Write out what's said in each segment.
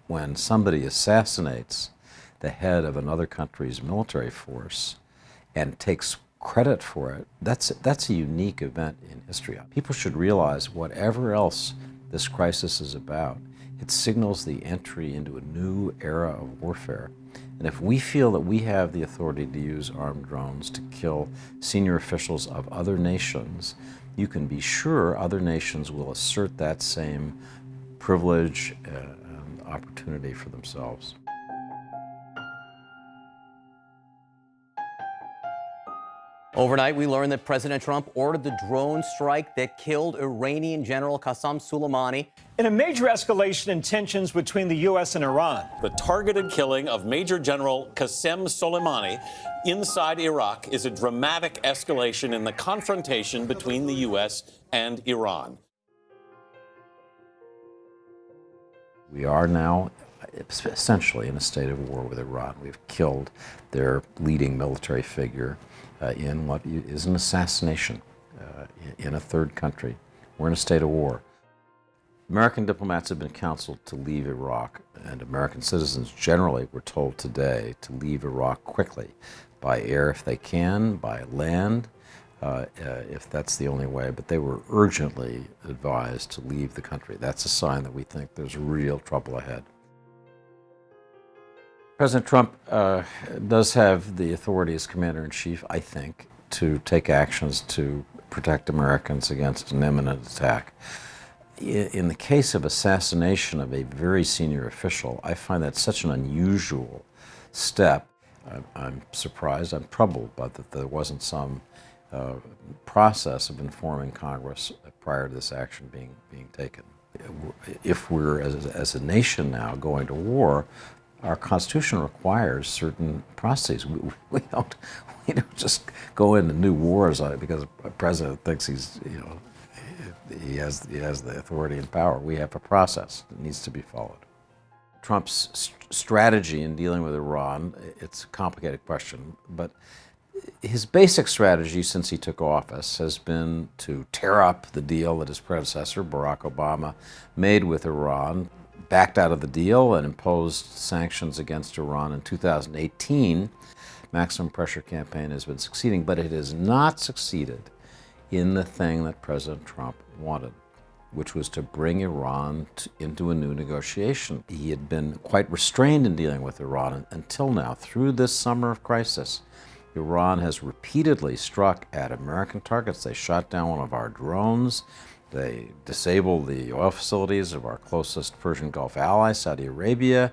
when somebody assassinates the head of another country's military force and takes credit for it, that's a unique event in history. People should realize whatever else this crisis is about, it signals the entry into a new era of warfare. And if we feel that we have the authority to use armed drones to kill senior officials of other nations, you can be sure other nations will assert that same privilege and opportunity for themselves. Overnight, we learned that President Trump ordered the drone strike that killed Iranian General Qasem Soleimani. In a major escalation in tensions between the U.S. and Iran. The targeted killing of Major General Qasem Soleimani inside Iraq is a dramatic escalation in the confrontation between the U.S. and Iran. We are now essentially in a state of war with Iran. We've killed their leading military figure in what is an assassination in a third country. We're in a state of war. American diplomats have been counseled to leave Iraq, and American citizens generally were told today to leave Iraq quickly, by air if they can, by land if that's the only way, but they were urgently advised to leave the country. That's a sign that we think there's real trouble ahead. President Trump does have the authority as commander-in-chief, I think, to take actions to protect Americans against an imminent attack. In the case of assassination of a very senior official, I find that such an unusual step. I'm surprised, I'm troubled by that there wasn't some process of informing Congress prior to this action being taken. If we're, as a nation now, going to war, our Constitution requires certain processes. We don't just go into new wars because a president thinks he has the authority and power. We have a process that needs to be followed. Trump's strategy in dealing with Iran, it's a complicated question, but his basic strategy since he took office has been to tear up the deal that his predecessor, Barack Obama, made with Iran, backed out of the deal and imposed sanctions against Iran in 2018. Maximum pressure campaign has been succeeding, but it has not succeeded in the thing that President Trump wanted, which was to bring Iran into a new negotiation. He had been quite restrained in dealing with Iran until now. Through this summer of crisis, Iran has repeatedly struck at American targets. They shot down one of our drones. They disabled the oil facilities of our closest Persian Gulf ally, Saudi Arabia.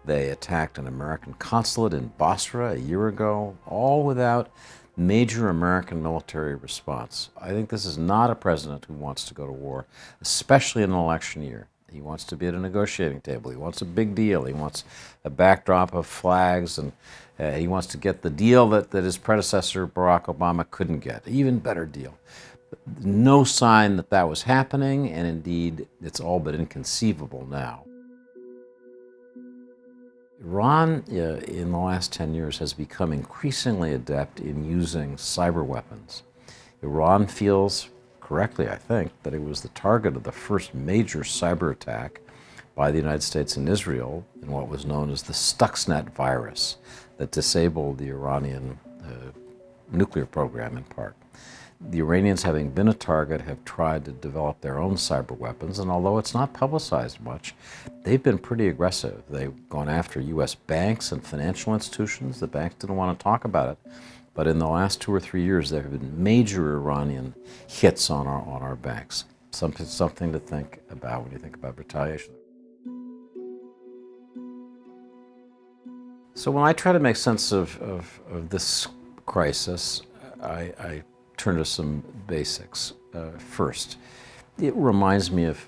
They attacked an American consulate in Basra a year ago, all without major American military response. I think this is not a president who wants to go to war, especially in an election year. He wants to be at a negotiating table. He wants a big deal. He wants a backdrop of flags, and he wants to get the deal that his predecessor, Barack Obama, couldn't get. Even better deal. No sign that that was happening, and indeed, it's all but inconceivable now. Iran, in the last 10 years, has become increasingly adept in using cyber weapons. Iran feels, correctly I think, that it was the target of the first major cyber attack by the United States and Israel in what was known as the Stuxnet virus that disabled the Iranian nuclear program in part. The Iranians, having been a target, have tried to develop their own cyber weapons, and although it's not publicized much, they've been pretty aggressive. They've gone after U.S. banks and financial institutions. The banks didn't want to talk about it, but in the last 2 or 3 years, there have been major Iranian hits on our banks. Something to think about when you think about retaliation. So when I try to make sense of this crisis, I turn to some basics. First, it reminds me of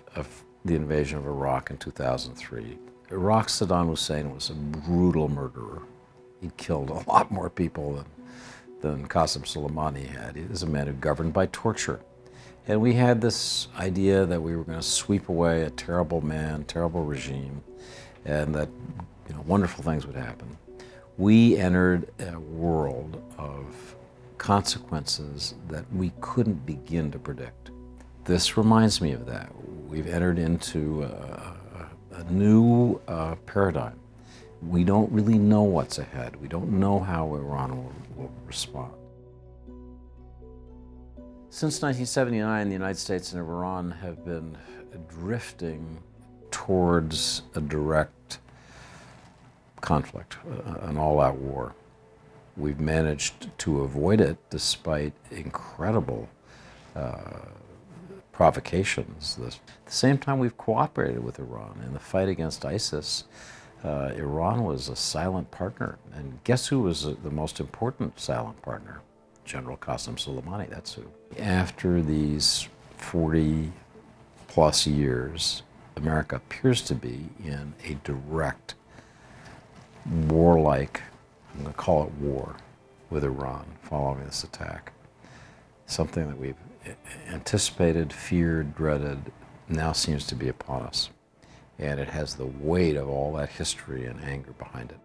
the invasion of Iraq in 2003. Iraq's Saddam Hussein was a brutal murderer. He killed a lot more people than Qasem Soleimani had. He was a man who governed by torture. And we had this idea that we were going to sweep away a terrible man, terrible regime, and that wonderful things would happen. We entered a world of consequences that we couldn't begin to predict. This reminds me of that. We've entered into a new paradigm. We don't really know what's ahead. We don't know how Iran will respond. Since 1979, the United States and Iran have been drifting towards a direct conflict, an all-out war. We've managed to avoid it despite incredible provocations. At the same time, we've cooperated with Iran in the fight against ISIS. Iran was a silent partner, and guess who was the most important silent partner? General Qasem Soleimani, that's who. After these 40-plus years, America appears to be in a direct, warlike, I'm going to call it war, with Iran following this attack. Something that we've anticipated, feared, dreaded, now seems to be upon us. And it has the weight of all that history and anger behind it.